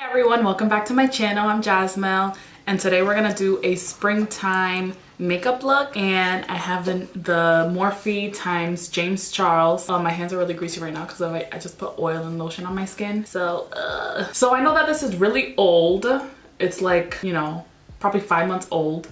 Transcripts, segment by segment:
Hey everyone, welcome back to my channel. I'm Jasmill, and today we're gonna do a springtime makeup look, and I have the Morphe times James Charles. My hands are really greasy right now because I just put oil and lotion on my skin. So I know that this is really old. It's like, you know, probably 5 months old.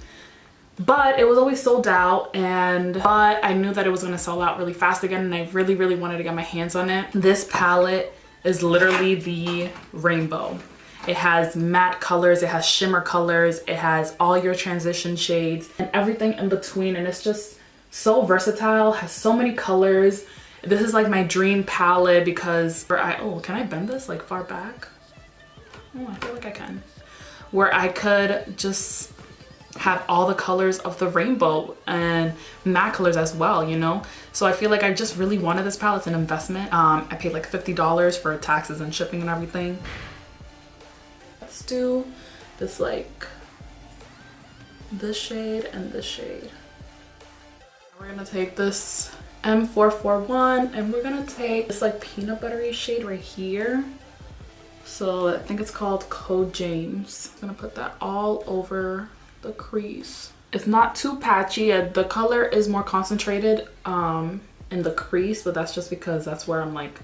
But it was always sold out, but I knew that it was gonna sell out really fast again, and I really wanted to get my hands on it. This palette is literally the rainbow. It has matte colors, it has shimmer colors, it has all your transition shades and everything in between, and it's just so versatile, has so many colors. This is like my dream palette because can I bend this like far back? Oh, I feel like I can. Where I could just have all the colors of the rainbow and matte colors as well, you know? So I feel like I just really wanted this palette. It's an investment. I paid like $50 for taxes and shipping and everything. Let's do this, like this shade and this shade. We're gonna take this M441 and we're gonna take this like peanut buttery shade right here. So I think it's called Code James. I'm gonna put that all over the crease. It's not too patchy. The color is more concentrated in the crease, but that's just because that's where I'm like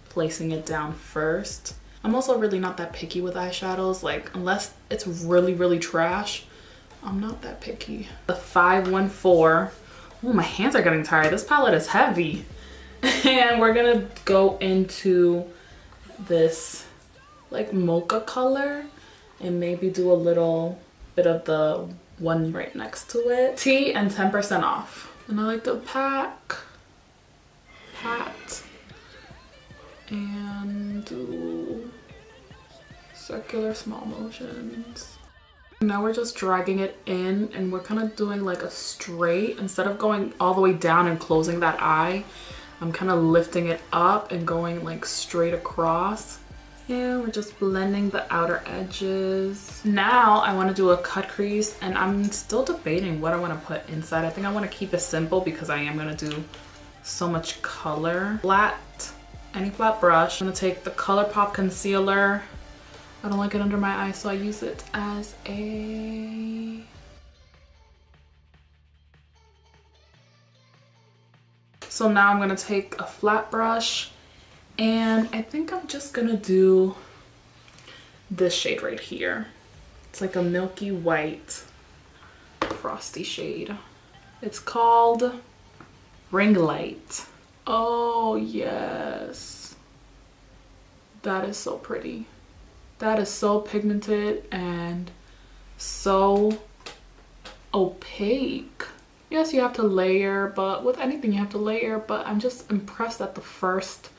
placing it down first. I'm also really not that picky with eyeshadows, like unless it's really trash, I'm not that picky. The 514. Oh, my hands are getting tired. This palette is heavy. And we're gonna go into this like mocha color and maybe do a little bit of the one right next to it. Tea and 10% off. And I like to pat and do circular small motions. Now we're just dragging it in, and we're kind of doing like a straight. Instead of going all the way down and closing that eye, I'm kind of lifting it up and going like straight across. Yeah, we're just blending the outer edges. Now I want to do a cut crease, and I'm still debating what I want to put inside. I think I want to keep it simple because I am going to do so much color. Any flat brush. I'm going to take the ColourPop concealer. I don't like it under my eye, so I use it as a... So now I'm going to take a flat brush, and I think I'm just gonna do this shade right here. It's like a milky white frosty shade. It's called Ring Light. Oh yes, that is so pretty. That is so pigmented and so opaque. Yes, you have to layer, but with anything you have to layer, but I'm just impressed that the first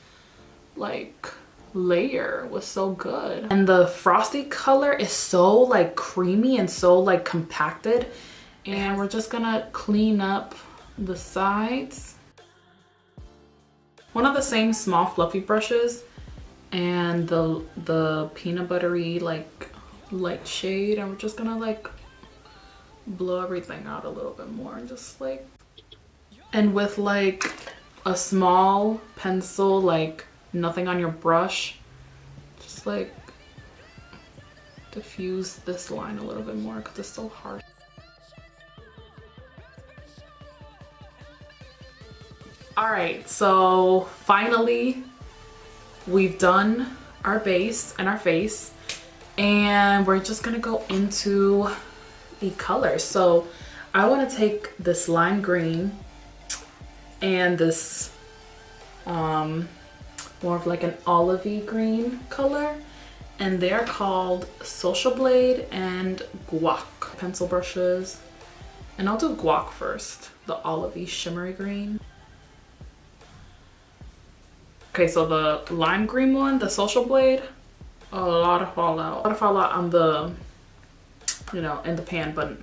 like layer was so good. And the frosty color is so like creamy and so like compacted. And we're just gonna clean up the sides. One of the same small fluffy brushes and the peanut buttery like light shade, and we're just gonna like blow everything out a little bit more, and just like, and with like a small pencil, like nothing on your brush, just like diffuse this line a little bit more because it's so harsh. All right, so finally we've done our base and our face, and we're just gonna go into the colors. So I want to take this lime green and this more of like an olivey green color, and they're called Social Blade and Guac pencil brushes. And I'll do Guac first, the olivey shimmery green. Okay, so the lime green one, the Social Blade, a lot of fallout on the, you know, in the pan, but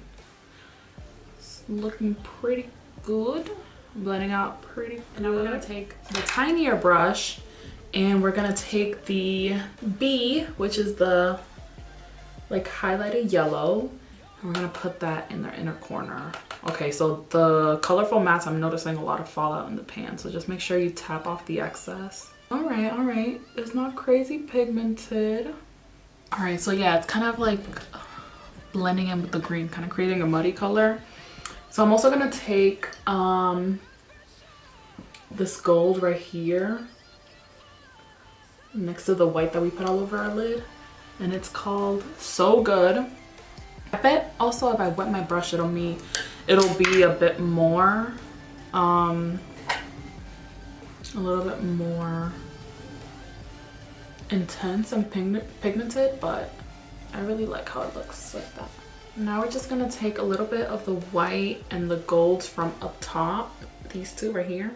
it's looking pretty good. Blending out pretty good. And now we're gonna take the tinier brush, and we're gonna take the B, which is the like highlighted yellow, and we're gonna put that in the inner corner. Okay, so the colorful mattes, I'm noticing a lot of fallout in the pan, so just make sure you tap off the excess. All right, it's not crazy pigmented. All right, so yeah, it's kind of like blending in with the green, kind of creating a muddy color. So I'm also gonna take this gold right here next to the white that we put all over our lid, and it's called So Good. I bet also if I wet my brush it'll be a bit more a little bit more intense and pigmented, but I really like how it looks like that. Now we're just gonna take a little bit of the white and the gold from up top, these two right here.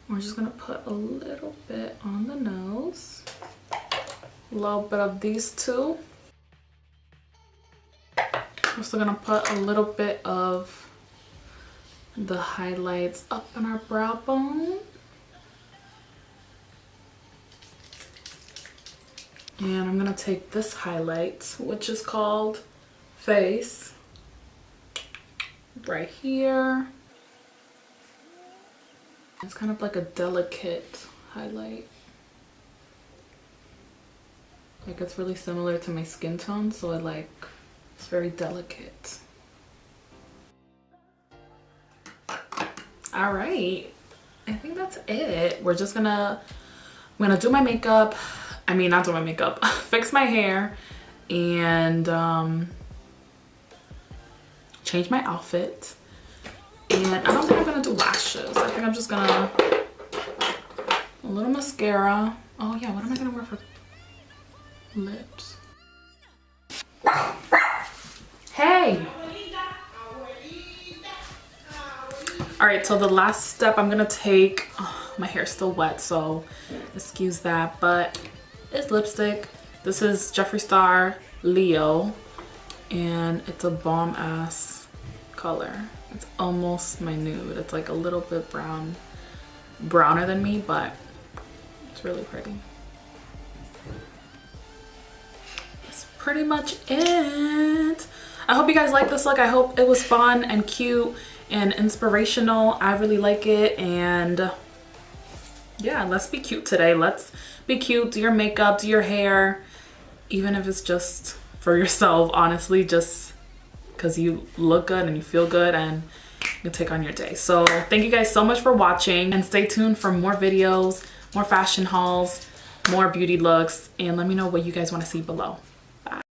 We're just gonna put a little bit on the nose, a little bit of these two. We're also gonna put a little bit of the highlights up in our brow bone. And I'm gonna take this highlight, which is called Face, right here. It's kind of like a delicate highlight. Like it's really similar to my skin tone, so it's very delicate. All right, I think that's it. I'm gonna do my makeup. I mean, not do my makeup, fix my hair, and change my outfit. And I don't think I'm gonna do lashes. I think I'm just gonna, a little mascara. Oh yeah, what am I gonna wear for lips? Hey! All right, so the last step I'm gonna take, oh, my hair's still wet, so excuse that, but it's lipstick. This is Jeffree Star Leo, and it's a bomb ass color. It's almost my nude. It's like a little bit browner than me, but it's really pretty. That's pretty much it. I hope you guys like this look. I hope it was fun and cute and inspirational. I really like it, and yeah, let's be cute today. Let's be cute. Do your makeup, do your hair, even if it's just for yourself, honestly, just because you look good and you feel good and you take on your day. So thank you guys so much for watching, and stay tuned for more videos, more fashion hauls, more beauty looks, and let me know what you guys want to see below.